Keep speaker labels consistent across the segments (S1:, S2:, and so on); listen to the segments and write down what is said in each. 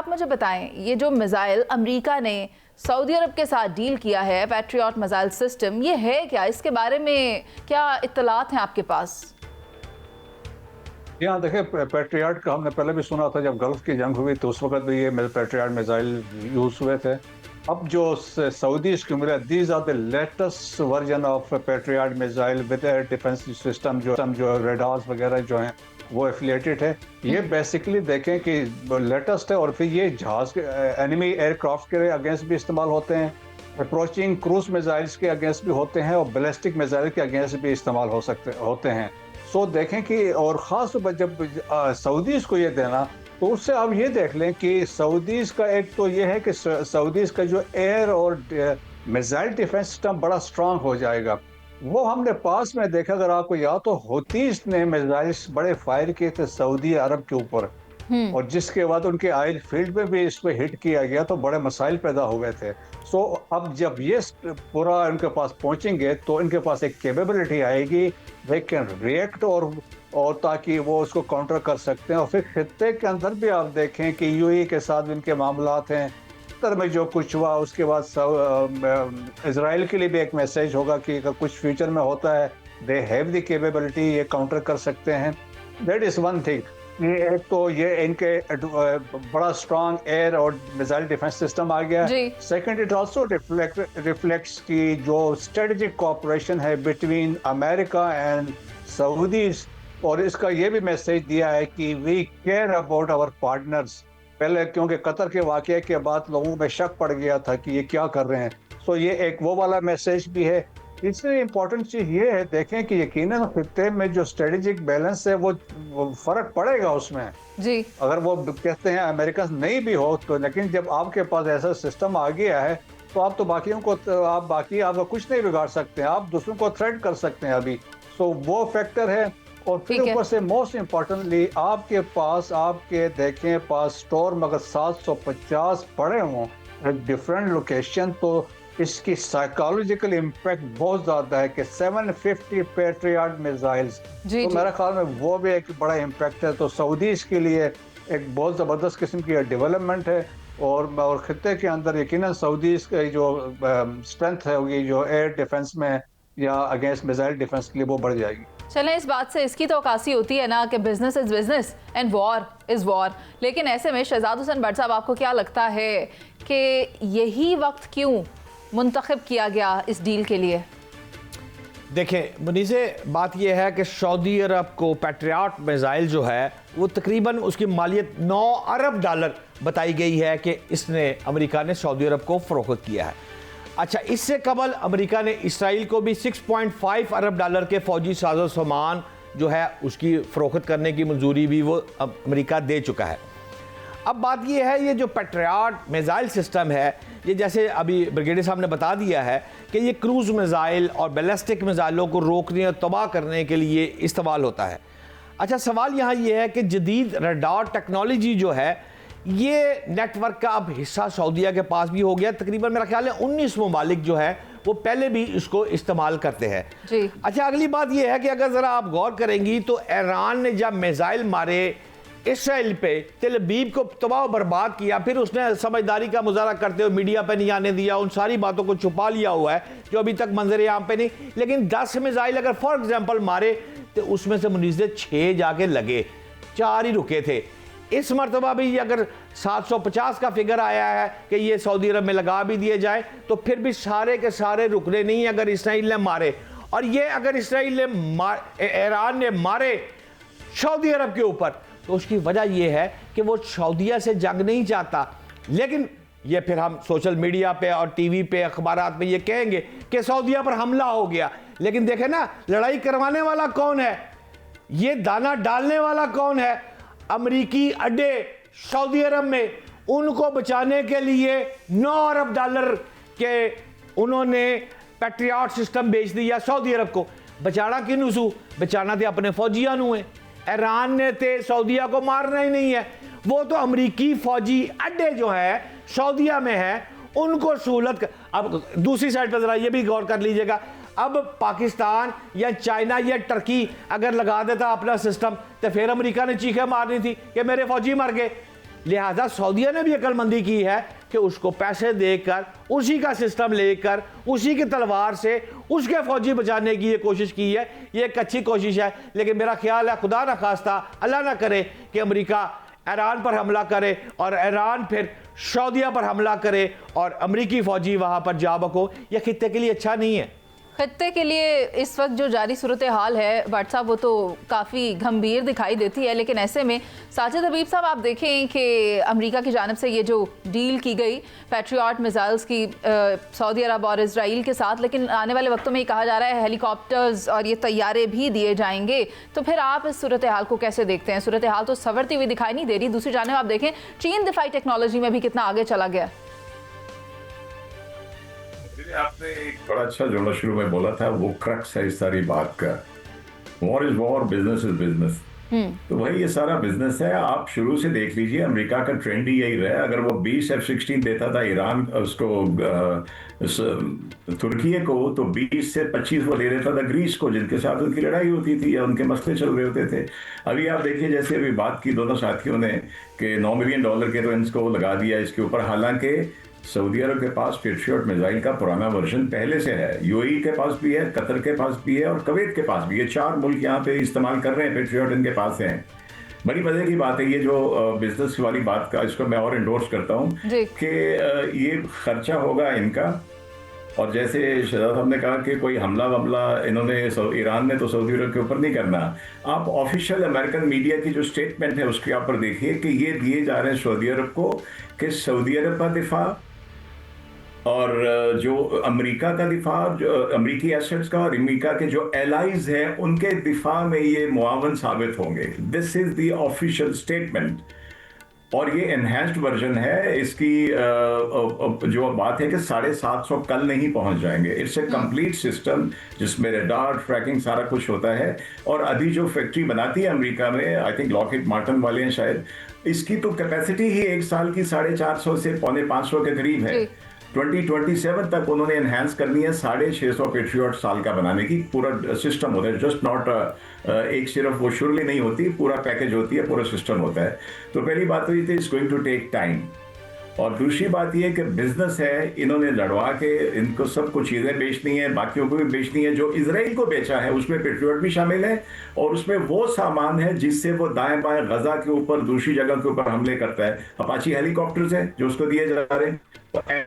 S1: आप मुझे बताएं, ये जो मिसाइल अमेरिका ने सऊदी अरब के साथ डील किया है, पैट्रियट मिसाइल सिस्टम, ये है क्या? इसके बारे में क्या इत्तलात हैं आपके पास?
S2: यहाँ देखिए, पैट्रियट का हमने पहले भी सुना था। जब गल्फ की जंग हुई तो उस वक्त भी ये पैट्रियट मिसाइल यूज हुए थे। अब जो सऊदी इसको मिला, these are the latest version of Patriot missile with air defence system, जो रेडार्स वगैरह जो हैं वो एफिलिएटेड है। ये बेसिकली देखें कि लेटेस्ट है, और फिर ये जहाज के एनिमी एयरक्राफ्ट के अगेंस्ट भी इस्तेमाल होते हैं, अप्रोचिंग क्रूज मिसाइल्स के अगेंस्ट भी होते हैं, और बैलिस्टिक मिसाइल के अगेंस्ट भी इस्तेमाल होते हैं। सो देखें कि, और ख़ास तौर पर जब सऊदीज़ को ये देना, तो उससे आप ये देख लें कि सऊदीज़ का एक तो ये है कि सऊदीज़ का जो एयर और मिसाइल डिफेंस सिस्टम बड़ा स्ट्रांग हो जाएगा। वो हमने पास में देखा, अगर आपको याद तो, हूतीज़ ने मिसाइल्स बड़े फायर किए थे सऊदी अरब के ऊपर, और जिसके बाद उनके ऑयल फील्ड में भी इस पर हिट किया गया तो बड़े मसाइल पैदा हुए थे। सो अब जब ये पूरा इनके पास पहुंचेंगे तो इनके पास एक कैपेबिलिटी आएगी, दे कैन रिएक्ट, और ताकि वो उसको काउंटर कर सकते हैं। और फिर खित्ते के अंदर भी आप देखें कि यूएई के साथ इनके मामलात हैं, कतर में जो कुछ हुआ, उसके बाद इजराइल के लिए भी एक मैसेज होगा कि अगर कुछ फ्यूचर में होता है, दे हैव द कैपेबिलिटी, ये काउंटर कर सकते हैं। That is one thing. ये एक तो ये इनके बड़ा स्ट्रांग एयर और मिसाइल डिफेंस सिस्टम आ गया। सेकंड, इट आल्सो रिफ्लेक्ट्स की जो स्ट्रेटेजिक कोऑपरेशन है बिटवीन अमेरिका एंड सऊदीज, और इसका ये भी मैसेज दिया है कि we care about our partners. पहले क्योंकि कतर के वाकये के बाद लोगों में शक पड़ गया था कि ये क्या कर रहे हैं, सो ये एक वो वाला मैसेज भी है। इससे इम्पोर्टेंट चीज़ ये है, देखें कि यकीनन खित्ते में जो स्ट्रेटेजिक बैलेंस है वो फर्क पड़ेगा उसमें जी। अगर वो कहते हैं अमेरिका नहीं भी हो तो, लेकिन जब आपके पास ऐसा सिस्टम आ गया है तो आप तो बाकियों को, आप कुछ नहीं बिगाड़ सकते हैं, आप दूसरों को थ्रेट कर सकते हैं अभी। सो वो फैक्टर है। और फिर ऊपर से मोस्ट इम्पॉर्टेंटली आपके देखें पास स्टोर में अगर 750 पड़े हों डिफरेंट लोकेशन, तो इसकी साइकोलॉजिकल इम्पैक्ट बहुत ज़्यादा है कि 750 पैट्रियट मिसाइल्स, तो मेरे ख्याल में वो भी एक बड़ा इम्पैक्ट है। तो सऊदीज़ के लिए एक बहुत ज़बरदस्त किस्म की डेवलपमेंट है, और खित्ते के अंदर यकीनन सऊदीज़ की जो स्ट्रेंथ है होगी जो एयर डिफेंस में या अगेंस्ट मिसाइल डिफेंस के लिए, वो बढ़ जाएगी।
S1: चलें, इस बात से इसकी तो अक्कासी होती है ना कि business is business and war is war, लेकिन ऐसे में शहजाद हुसैन भट्ट साहब, आपको क्या लगता है कि यही वक्त क्यों मुंतखब किया गया इस डील के लिए?
S3: देखें मुनीसे, बात यह है कि सऊदी अरब को पैट्रियट मिसाइल जो है वो तकरीबन उसकी मालियत 9 अरब डॉलर बताई गई है कि इसने अमेरिका ने सऊदी अरब को फरोख्त किया है। अच्छा, इससे कबल अमेरिका ने इसराइल को भी 6.5 अरब डॉलर के फौजी साजो सामान जो है उसकी फरोख्त करने की मंजूरी भी वो अमेरिका दे चुका है। अब बात यह है, ये जो पैट्रियट मिसाइल सिस्टम है, ये जैसे अभी ब्रिगेडियर साहब ने बता दिया है कि ये क्रूज मिसाइल और बैलिस्टिक मिसाइलों को रोकने और तबाह करने के लिए इस्तेमाल होता है। अच्छा, सवाल यहाँ ये है कि जदीद रडार टेक्नोलॉजी जो है, ये नेटवर्क का अब हिस्सा सऊदीया के पास भी हो गया। तकरीबन मेरा ख्याल है 19 ममालिक जो है वो पहले भी इसको इस्तेमाल करते हैं जी। अच्छा, अगली बात यह है कि अगर ज़रा आप गौर करेंगी तो ईरान ने जब मिसाइल मारे इसराइल पे, तेल अवीव को तबाह बर्बाद किया, फिर उसने समझदारी का मुजाहरा करते हुए मीडिया पे नहीं आने दिया, उन सारी बातों को छुपा लिया हुआ है जो अभी तक मंजर आम पे नहीं। लेकिन 10 मिसाइल अगर फॉर एग्जाम्पल मारे तो उसमें से मुनीज़े 6 जाके लगे, 4 ही रुके थे। इस मरतबा भी अगर 750 का फिगर आया है कि ये सऊदी अरब में लगा भी दिए जाए, तो फिर भी सारे के सारे रुकने नहीं अगर इसराइल ने मारे। और ये अगर इसराइल ने ईरान ने मारे सऊदी अरब के ऊपर, तो उसकी वजह यह है कि वो सऊदीया से जंग नहीं चाहता। लेकिन ये फिर हम सोशल मीडिया पे और टीवी पे अखबारात में ये कहेंगे कि सऊदीया पर हमला हो गया, लेकिन देखें ना, लड़ाई करवाने वाला कौन है, ये दाना डालने वाला कौन है? अमरीकी अड्डे सऊदी अरब में, उनको बचाने के लिए 9 अरब डॉलर के उन्होंने पैट्रियट सिस्टम बेच दिया सऊदी अरब को। बचाना किनू सू? बचाना थे अपने फौजियां नू है। ईरान ने ते सऊदीया को मारना ही नहीं है, वो तो अमरीकी फौजी अड्डे जो है सऊदीया में है उनको सहूलत। अब दूसरी साइड पर जरा ये भी गौर कर लीजिएगा, अब पाकिस्तान या चाइना या टर्की अगर लगा देता अपना सिस्टम, तो फिर अमेरिका ने चीखें मारनी थी कि मेरे फौजी मर गए। लिहाजा सऊदीया ने भी अक्लमंदी की है कि उसको पैसे देकर, उसी का सिस्टम लेकर, उसी की तलवार से उसके फौजी बचाने की ये कोशिश की है। ये एक अच्छी कोशिश है, लेकिन मेरा ख्याल है खुदा ना खास्ता, अल्लाह ना करे कि अमेरिका ईरान पर हमला करे और ईरान फिर सऊदीया पर हमला करे और अमेरिकी फौजी वहाँ पर जा बको। यह खित्ते के लिए अच्छा नहीं है।
S1: खत्ते के लिए इस वक्त जो जारी सूरत हाल है भट्ट साहब, वो तो काफ़ी गंभीर दिखाई देती है। लेकिन ऐसे में साजिद हबीब साहब, आप देखें कि अमेरिका की जानिब से ये जो डील की गई पैट्रियट मिसाइल्स की सऊदी अरब और इजराइल के साथ, लेकिन आने वाले वक्तों में ये कहा जा रहा है हेलीकॉप्टर्स और ये तैयारे भी दिए जाएंगे। तो फिर आप इस सूरत हाल को कैसे देखते हैं? सूरत हाल तो संवरती हुई दिखाई नहीं दे रही। दूसरी जानिब आप देखें चीन दिफाई टेक्नोलॉजी में भी कितना आगे चला गया।
S4: आपने एक बड़ा अच्छा जोड़ा शुरू में बोला था, वो क्रक्स है इस सारी बात का। War is war, business is business. तो भाई ये सारा बिजनेस है। आप शुरू से देख लीजिए, अमेरिका का ट्रेंड ही यही रहा है। अगर वो 20 F-16 देता था ईरान उसको तुर्की को, तो 20 से 25 वो ले लेता था ग्रीस को, जिनके साथ उनकी लड़ाई होती थी या उनके मसले चल रहे होते थे। अभी आप देखिए, जैसे अभी बात की दोनों साथियों ने कि $9 मिलियन के तो इनको लगा दिया इसके ऊपर। हालांकि सऊदी अरब के पास पेट्रियट मिसाइल का पुराना वर्जन पहले से है, यूएई के पास भी है, कतर के पास भी है और कुवैत के पास भी है। 4 मुल्क यहाँ पे इस्तेमाल कर रहे हैं, पेट्रियट इनके पास हैं। बड़ी मजे की बात है ये जो बिजनेस वाली बात का, इसको मैं और इंडोर्स करता हूँ कि ये खर्चा होगा इनका। और जैसे शहजाद साहब ने कहा कि कोई हमला वमला इन्होंने ईरान ने तो सऊदी अरब के ऊपर नहीं करना। आप ऑफिशियल अमेरिकन मीडिया की जो स्टेटमेंट है उसके ऊपर देखिए कि ये दिए जा रहे हैं सऊदी अरब को कि सऊदी अरब का दिफा और जो अमेरिका का दिफा, जो अमेरिकी एसेट्स का और अमेरिका के जो एलाइज हैं उनके दिफा में ये मुआवन साबित होंगे। This is the official statement. और ये एनहेंस्ड वर्जन है इसकी। जो बात है कि 750 कल नहीं पहुंच जाएंगे। इट्स ए कंप्लीट सिस्टम जिसमें रडार ट्रैकिंग सारा कुछ होता है। और अभी जो फैक्ट्री बनाती है अमेरिका में, आई थिंक लॉकहीड मार्टिन वाले हैं शायद, इसकी तो कैपेसिटी ही एक साल की 450 से 450 के करीब है। 2027 तक उन्होंने एनहांस करनी है 650 पेट्रियट साल का बनाने की। पूरा सिस्टम होता है, जस्ट नॉट एक सिर्फ वो शुरली नहीं होती, पूरा पैकेज होती है, पूरा सिस्टम होता है। तो पहली बात तो ये थी, it's going to take time. और दूसरी बात ये कि बिजनेस है, इन्होंने लड़वा के इनको सब कुछ चीज़ें बेचनी है, बाकियों को भी बेचनी है। जो इजराइल को बेचा है उसमें पेट्रियट भी शामिल है और उसमें वो सामान है जिससे वो दाएं बाएं गजा के ऊपर, दूसरी जगह के ऊपर हमले करता है। अपाची हेलीकॉप्टर्स हैं जो उसको दिए जा रहे हैं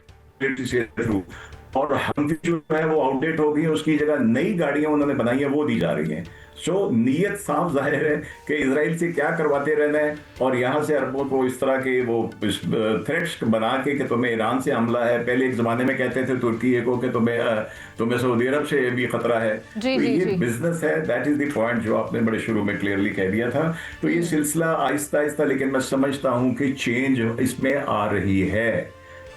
S4: और हम जो है वो आउटडेट हो गई, उसकी जगह नई गाड़ियां उन्होंने बनाई है वो दी जा रही हैं। सो नीयत साफ जाहिर है कि इजराइल से क्या करवाते रहना है और यहाँ से अरबों को इस तरह के वो थ्रेट्स बना के कि तुम्हें ईरान से हमला है। पहले एक जमाने में कहते थे तुर्की को कि तुम्हें सऊदी अरब से भी खतरा है। तो ये बिजनेस है, दैट इज द पॉइंट जो आपने बड़े शुरू में क्लियरली कह दिया था। तो ये सिलसिला आहिस्ता आहिस्ता, लेकिन मैं समझता हूँ कि चेंज इसमें आ रही है।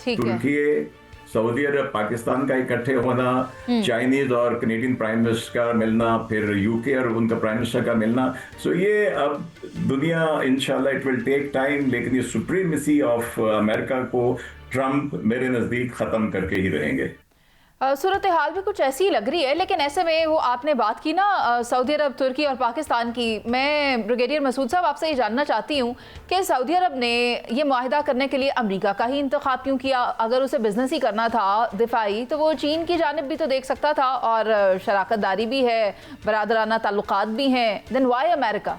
S4: तुर्की, सऊदी अरब, पाकिस्तान का इकट्ठे होना, चाइनीज और कनेडियन प्राइम मिनिस्टर का मिलना, फिर यूके और उनका प्राइम मिनिस्टर का मिलना। सो ये अब दुनिया इंशाल्लाह इट विल टेक टाइम, लेकिन ये सुप्रीमेसी ऑफ अमेरिका को ट्रंप मेरे नज़दीक ख़त्म करके ही रहेंगे।
S1: सूरत हाल भी कुछ ऐसी ही लग रही है। लेकिन ऐसे में वो आपने बात की ना सऊदी अरब, तुर्की और पाकिस्तान की, मैं ब्रिगेडियर मसूद साहब आपसे ये जानना चाहती हूँ कि सऊदी अरब ने ये मुआहिदा करने के लिए अमेरिका का ही इंतखाब क्यों किया? अगर उसे बिजनेस ही करना था दिफाई, तो वो चीन की जानिब भी तो देख सकता था और शराकत दारी भी है, बरादराना ताल्लुकात भी हैं। Then why America?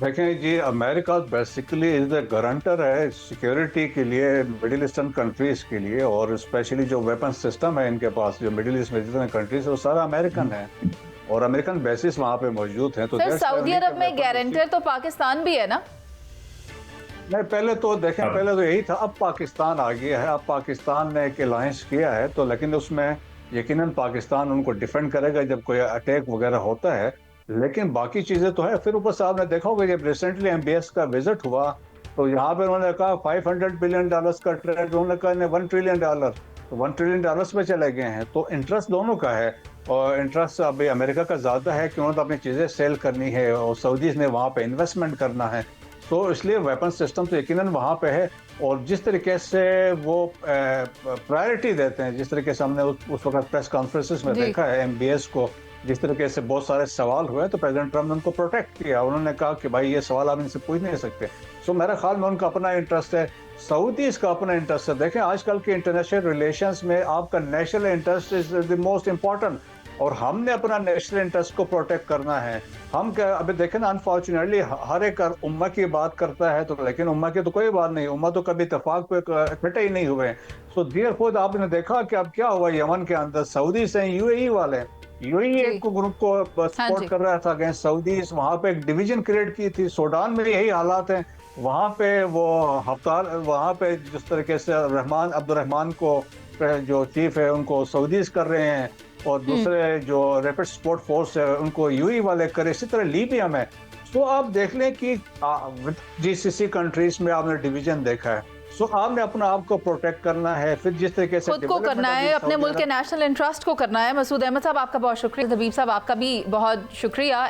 S2: देखें जी, America basically is the guarantor है सिक्योरिटी के लिए मिडिल ईस्टर्न कंट्रीज के लिए, और स्पेशली जो वेपन सिस्टम है इनके पास, जो मिडिल ईस्ट में जितने कंट्रीज है वो सारा अमेरिकन है और अमेरिकन बेसिस वहाँ पे मौजूद हैं। तो
S1: सऊदी अरब में गारंटर तो पाकिस्तान भी है ना?
S2: नहीं, पहले तो देखें, पहले तो यही था। अब पाकिस्तान आ गया है, अब पाकिस्तान ने एक अलायंस किया है, तो लेकिन उसमें यकीनन पाकिस्तान उनको डिफेंड करेगा जब कोई अटैक वगैरह होता है। लेकिन बाकी चीज़ें तो है। फिर ऊपर साहब ने देखा होगा जब रिसेंटली MBS का विजिट हुआ तो यहाँ पे उन्होंने कहा $500 बिलियन का ट्रेड, उन्होंने कहा $1 ट्रिलियन, तो $1 ट्रिलियन पे चले गए हैं। तो इंटरेस्ट दोनों का है और इंटरेस्ट अभी अमेरिका का ज़्यादा है कि उन्होंने अपनी चीज़ें सेल करनी है और सऊदीज़ ने वहाँ पे इन्वेस्टमेंट करना है। तो इसलिए वेपन सिस्टम तो यकीनन वहाँ पे है। और जिस तरीके से वो प्रायोरिटी देते हैं, जिस तरीके से हमने उस वक्त प्रेस कॉन्फ्रेंसेस में देखा है MBS को, जिस तरीके से बहुत सारे सवाल हुए तो प्रेसिडेंट ट्रम्प ने उनको प्रोटेक्ट किया। उन्होंने कहा कि भाई ये सवाल आप इनसे पूछ नहीं सकते। सो मेरे ख्याल में उनका अपना इंटरेस्ट है, सऊदीज़ का अपना इंटरेस्ट है। देखें आजकल के इंटरनेशनल रिलेशंस में आपका national interest is the most important, और हमने अपना नेशनल इंटरेस्ट को प्रोटेक्ट करना है। हम क्या अभी देखें ना, अनफॉर्चुनेटली हर एक उम्मा की बात करता है, तो लेकिन उम्मा की तो कोई बात नहीं, उम्मा तो कभी इत्तेफाक पे इकट्ठे ही नहीं हुए। सो देर खुद आपने देखा कि अब क्या हुआ यमन के अंदर, सऊदी से यूएई वाले, यूएई एक ग्रुप को सपोर्ट कर रहा था अगेंस्ट सऊदी, वहां पे एक डिवीजन क्रिएट की थी। सूडान में यही हालात है, वहां पे वो हफ्तार, वहां पे जिस तरीके से अब्दुर्रहमान को जो चीफ है उनको सऊदीज कर रहे हैं, और दूसरे जो रैपिड सपोर्ट फोर्स है उनको यूएई वाले करे। इसी तरह लीबिया में तो आप देख लें कि जीसीसी कंट्रीज में आपने डिवीजन देखा है। सो आपने अपना आप को प्रोटेक्ट करना है, फिर जिस तरीके से
S1: खुद को करना है, अपने मुल्क के नेशनल इंटरेस्ट को करना है। मसूद अहमद साहब आपका बहुत शुक्रिया, हबीब साहब आपका भी बहुत शुक्रिया।